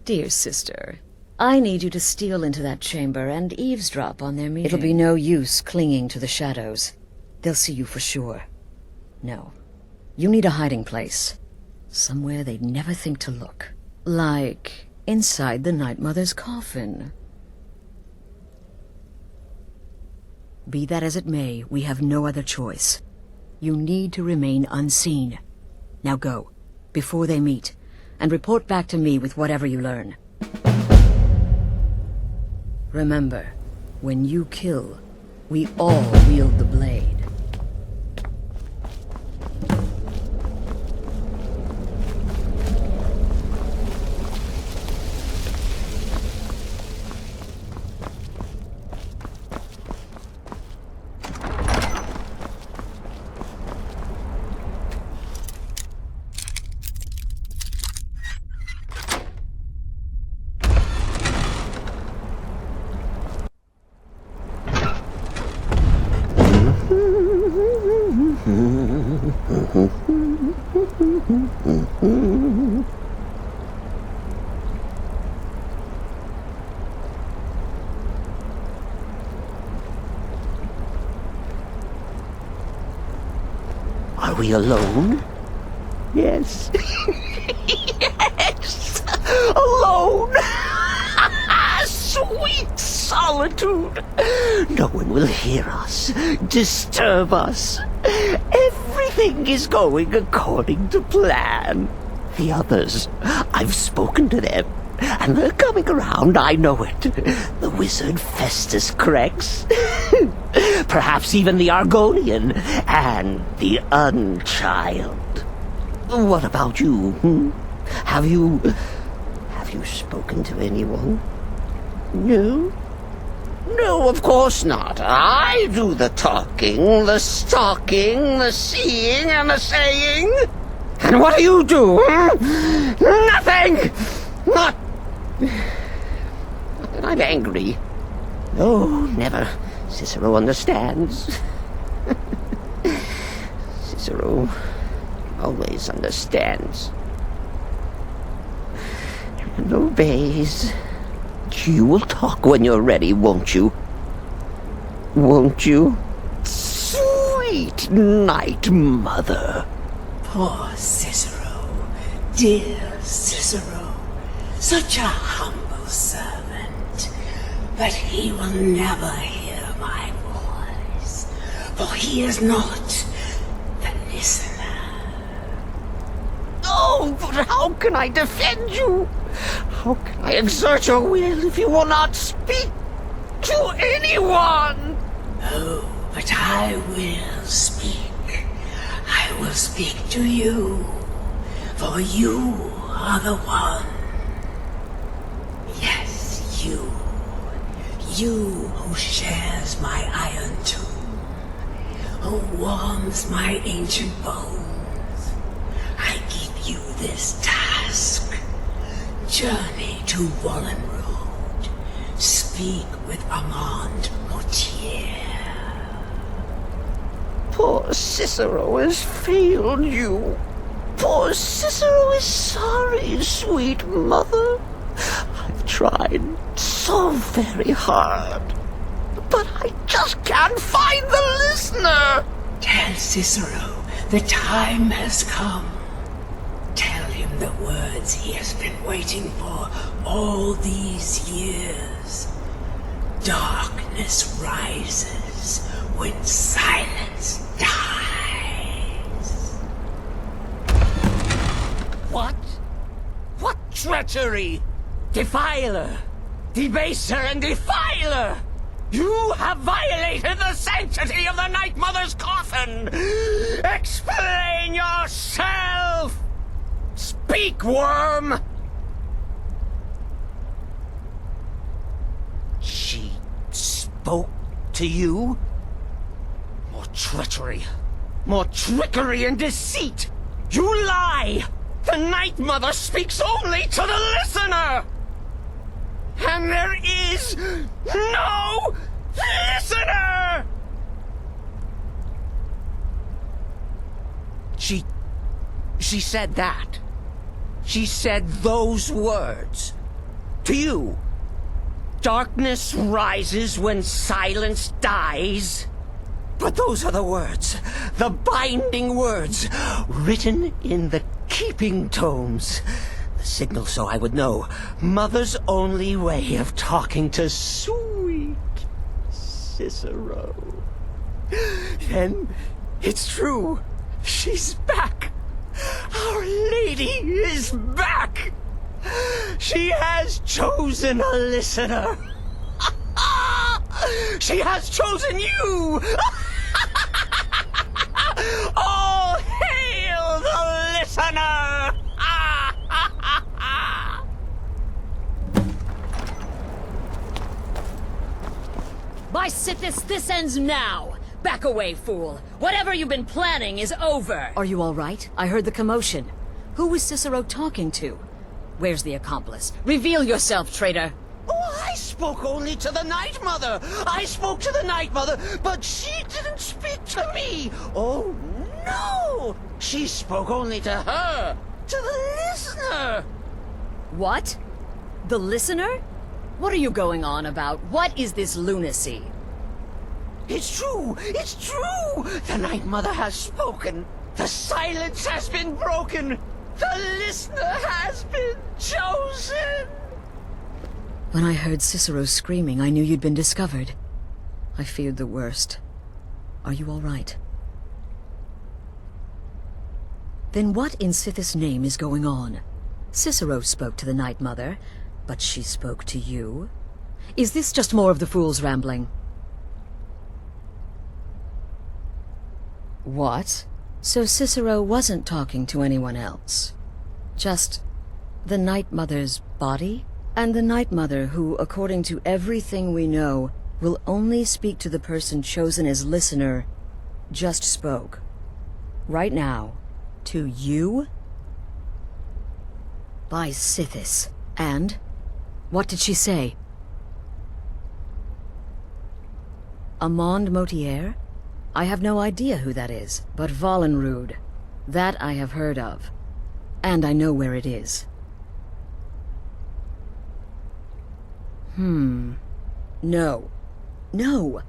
Dear sister, I need you to steal into that chamber and eavesdrop on their meeting. It'll be no use clinging to the shadows. They'll see you for sure. No. You need a hiding place. Somewhere they'd never think to look. Like inside the Night Mother's coffin. Be that as it may, we have no other choice. You need to remain unseen. Now go, before they meet, and report back to me with whatever you learn. Remember, when you kill, we all wield the blade. Are we alone? Yes. Yes! Alone! Sweet solitude! No one will hear us, disturb us. Everything is going according to plan. The others, I've spoken to them, and they're coming around, I know it. The wizard Festus Crex. Perhaps even the Argonian, and the Unchild. What about you, Have you spoken to anyone? No? No, of course not. I do the talking, the stalking, the seeing, and the saying. And what do you do, Nothing! Not that I'm angry. No, never. Cicero understands. Cicero always understands. And obeys. You will talk when you're ready, won't you? Won't you? Sweet Night Mother. Poor Cicero, dear Cicero, such a humble servant, but he will never hear my voice, for he is not the listener. Oh, but how can I defend you? How can I exert your will if you will not speak to anyone? Oh, but I will speak. I will speak to you, for you are the one. Yes, you. You who shares my iron tomb, who warms my ancient bones. I give you this task. Journey to Wallenroad. Speak with Armand Mortier. Poor Cicero has failed you. Poor Cicero is sorry, sweet mother. I've tried so very hard, but I just can't find the listener. Tell Cicero the time has come. Tell him the words he has been waiting for all these years. Darkness rises when silence dies. What? What treachery? Defiler! Debaser and defiler! You have violated the sanctity of the Night Mother's coffin! Explain yourself! Speak, worm! She spoke to you? More treachery, more trickery and deceit! You lie! The Night Mother speaks only to the listener! And there is no listener! She said that. She said those words. To you. Darkness rises when silence dies. But those are the words, the binding words, written in the keeping tomes. The signal so I would know. Mother's only way of talking to sweet Cicero. Then it's true. She's back. Our lady is back. She has chosen a listener. She has chosen you. All hail the listener. By Sithis, this ends now! Back away, fool! Whatever you've been planning is over! Are you all right? I heard the commotion. Who was Cicero talking to? Where's the accomplice? Reveal yourself, traitor! Oh, I spoke only to the Night Mother. I spoke to the Night Mother, but she didn't speak to me. Oh, no! She spoke only to her, to the listener. What? The listener? What are you going on about? What is this lunacy? It's true! It's true! The Night Mother has spoken. The silence has been broken. The listener has been chosen. When I heard Cicero screaming, I knew you'd been discovered. I feared the worst. Are you all right? Then what in Sithis' name is going on? Cicero spoke to the Night Mother, but she spoke to you? Is this just more of the fool's rambling? What? So Cicero wasn't talking to anyone else? Just the Night Mother's body? And the Night Mother who, according to everything we know, will only speak to the person chosen as listener, just spoke. Right now. To you? By Sithis. And? What did she say? Amand Motier? I have no idea who that is, but Valenrud. That I have heard of. And I know where it is. No. No!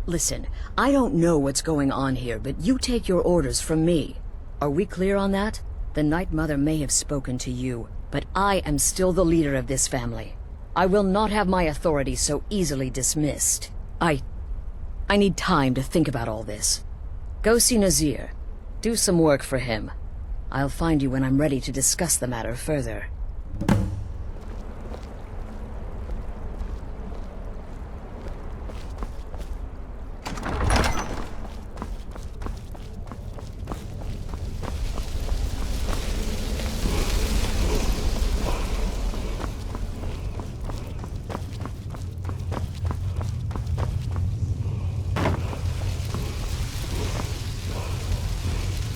Listen, I don't know what's going on here, but you take your orders from me. Are we clear on that? The Night Mother may have spoken to you, but I am still the leader of this family. I will not have my authority so easily dismissed. I need time to think about all this. Go see Nazir. Do some work for him. I'll find you when I'm ready to discuss the matter further.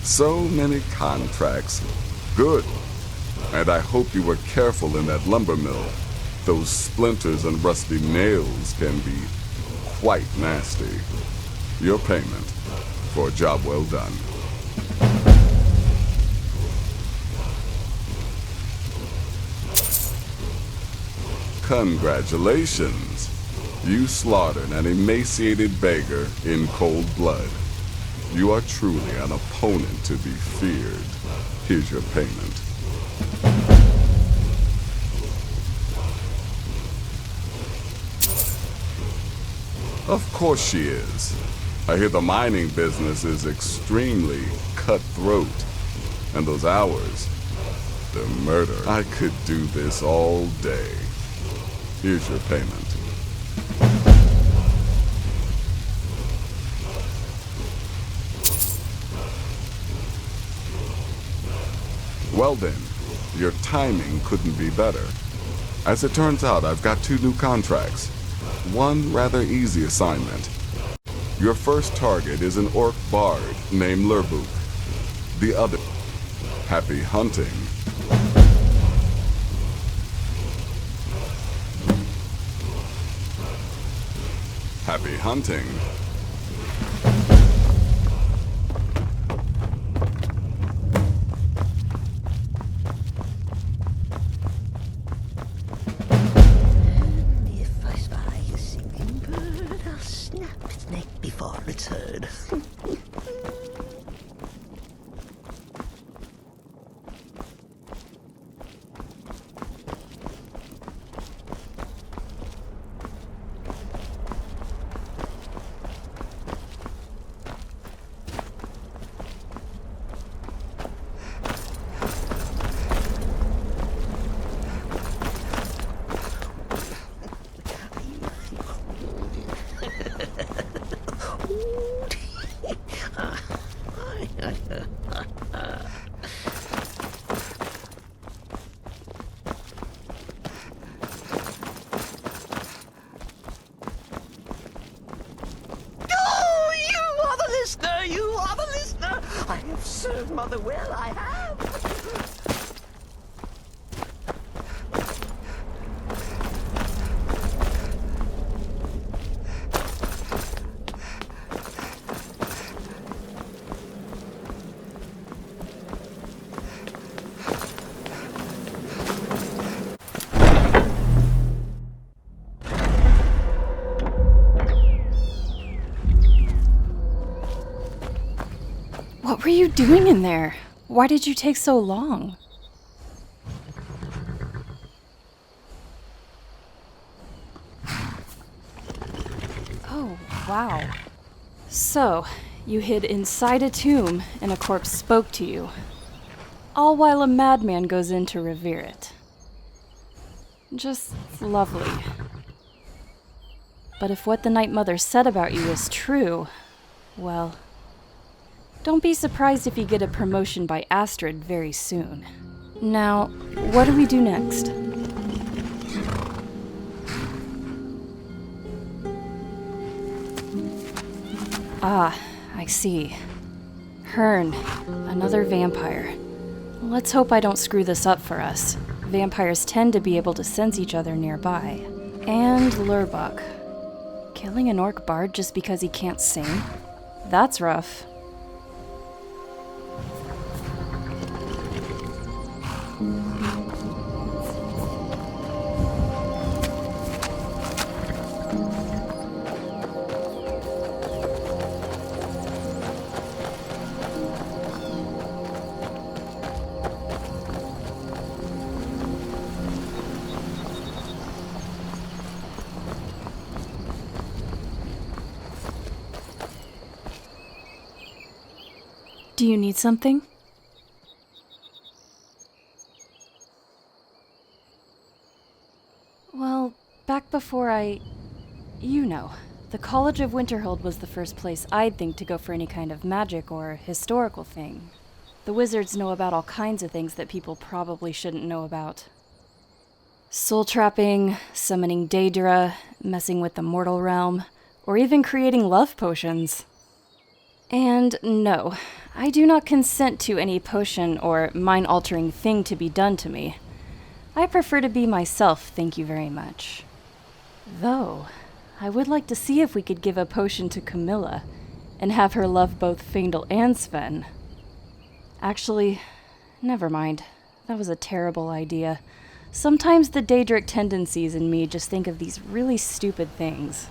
So many contracts. Good. And I hope you were careful in that lumber mill. Those splinters and rusty nails can be quite nasty. Your payment for a job well done. Congratulations. You slaughtered an emaciated beggar in cold blood. You are truly an opponent to be feared. Here's your payment. Of course she is. I hear the mining business is extremely cutthroat. And those hours, the murder. I could do this all day. Here's your payment. Well then, your timing couldn't be better. As it turns out, I've got 2 new contracts. One rather easy assignment. Your first target is an orc bard named Lurbuk. The other, happy hunting. Happy hunting. serve Mother well, I have. What were you doing in there? Why did you take so long? Oh, wow. So, you hid inside a tomb and a corpse spoke to you, all while a madman goes in to revere it. Just lovely. But if what the Night Mother said about you is true, well, don't be surprised if you get a promotion by Astrid very soon. Now, what do we do next? Ah, I see. Hearn, another vampire. Let's hope I don't screw this up for us. Vampires tend to be able to sense each other nearby. And Lurbuk. Killing an orc bard just because he can't sing? That's rough. Do you need something? Well, back before you know, the College of Winterhold was the first place I'd think to go for any kind of magic or historical thing. The wizards know about all kinds of things that people probably shouldn't know about. Soul trapping, summoning Daedra, messing with the mortal realm, or even creating love potions. And no, I do not consent to any potion or mind-altering thing to be done to me. I prefer to be myself, thank you very much. Though, I would like to see if we could give a potion to Camilla and have her love both Faendal and Sven. Actually, never mind. That was a terrible idea. Sometimes the Daedric tendencies in me just think of these really stupid things.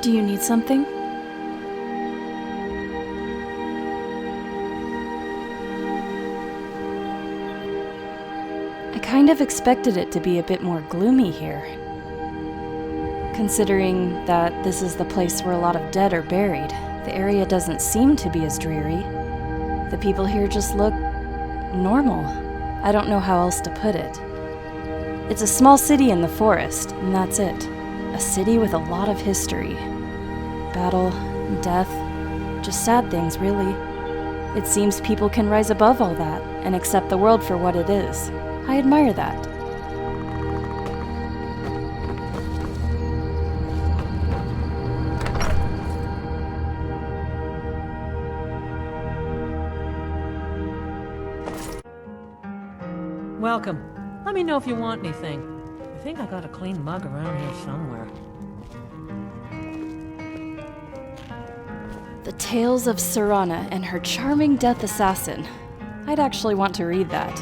Do you need something? I kind of expected it to be a bit more gloomy here. Considering that this is the place where a lot of dead are buried, the area doesn't seem to be as dreary. The people here just look normal. I don't know how else to put it. It's a small city in the forest, and that's it. A city with a lot of history. Battle, death, just sad things, really. It seems people can rise above all that and accept the world for what it is. I admire that. Welcome. Let me know if you want anything. I think I got a clean mug around here somewhere. The Tales of Serana and Her Charming Death Assassin. I'd actually want to read that.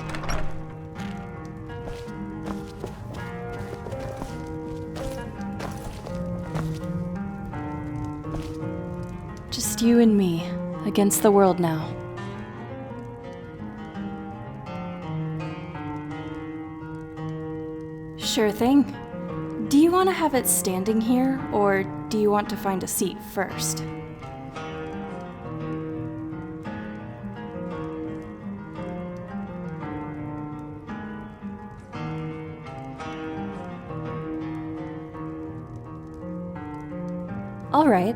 Just you and me, against the world now. Sure thing. Do you want to have it standing here, or do you want to find a seat first? All right.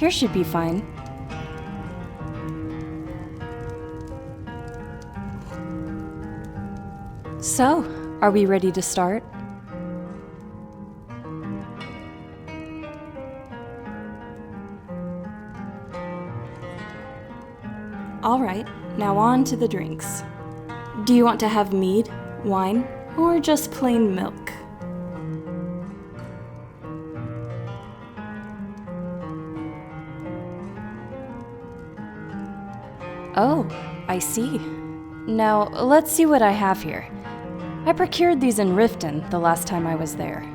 Here should be fine. So, are we ready to start? Alright, now on to the drinks. Do you want to have mead, wine, or just plain milk? Oh, I see. Now, let's see what I have here. I procured these in Riften the last time I was there.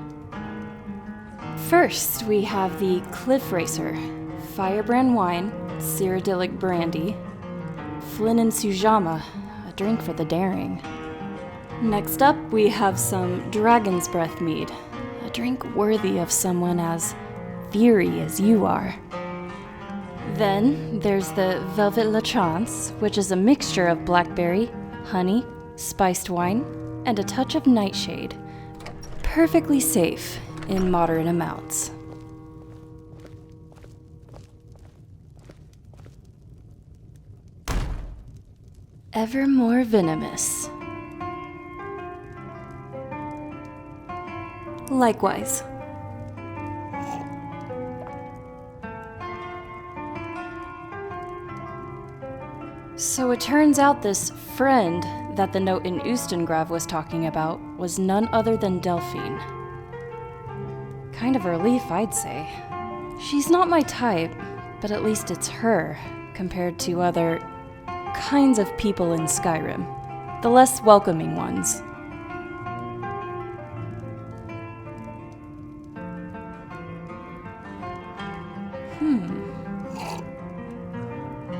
First, we have the Cliff Racer, Firebrand wine, Cyrodiilic brandy, Flynn and Sujama, a drink for the daring. Next up, we have some Dragon's Breath mead, a drink worthy of someone as fiery as you are. Then there's the Velvet La Chance, which is a mixture of blackberry, honey, spiced wine, and a touch of nightshade. Perfectly safe in moderate amounts. Ever more venomous. Likewise. So it turns out this friend that the note in Ustengrav was talking about was none other than Delphine. Kind of a relief, I'd say. She's not my type, but at least it's her, compared to other kinds of people in Skyrim, the less welcoming ones.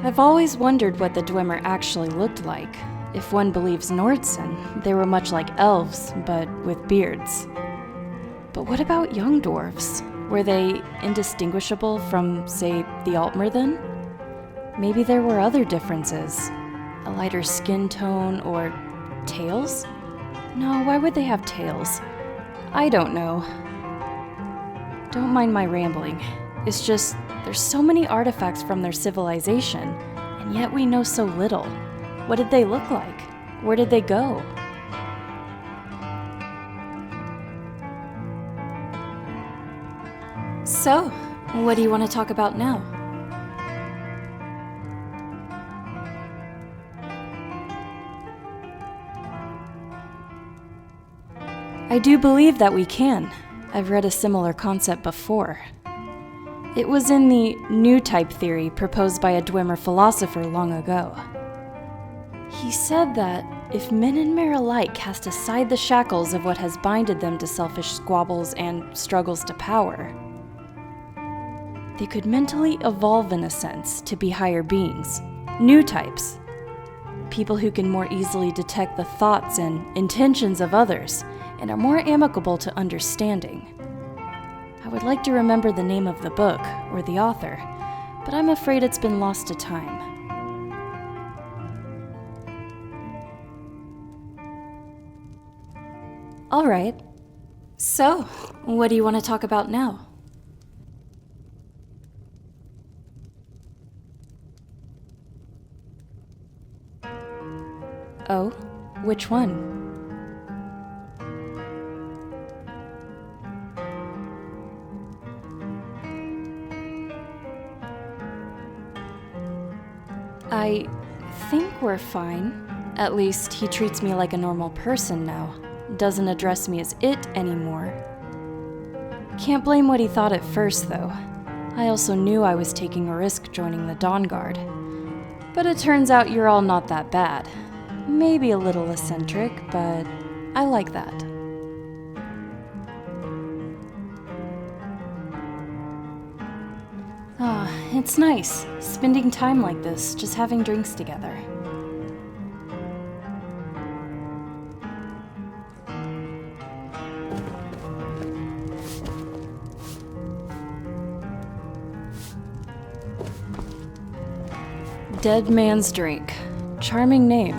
I've always wondered what the Dwemer actually looked like. If one believes Nordsen, they were much like elves, but with beards. But what about young dwarves? Were they indistinguishable from, say, the Altmer then? Maybe there were other differences. A lighter skin tone, or tails? No, why would they have tails? I don't know. Don't mind my rambling. It's just, there's so many artifacts from their civilization, and yet we know so little. What did they look like? Where did they go? So, what do you want to talk about now? I do believe that we can. I've read a similar concept before. It was in the new type theory proposed by a Dwemer philosopher long ago. He said that if men and mare alike cast aside the shackles of what has binded them to selfish squabbles and struggles to power, they could mentally evolve in a sense to be higher beings, new types, people who can more easily detect the thoughts and intentions of others and are more amicable to understanding. I would like to remember the name of the book or the author, but I'm afraid it's been lost to time. All right. So, what do you want to talk about now? Oh, which one? I think we're fine. At least he treats me like a normal person now. Doesn't address me as it anymore. Can't blame what he thought at first, though. I also knew I was taking a risk joining the Dawn Guard. But it turns out you're all not that bad. Maybe a little eccentric, but I like that. Ah, it's nice, spending time like this, just having drinks together. Dead Man's Drink. Charming name.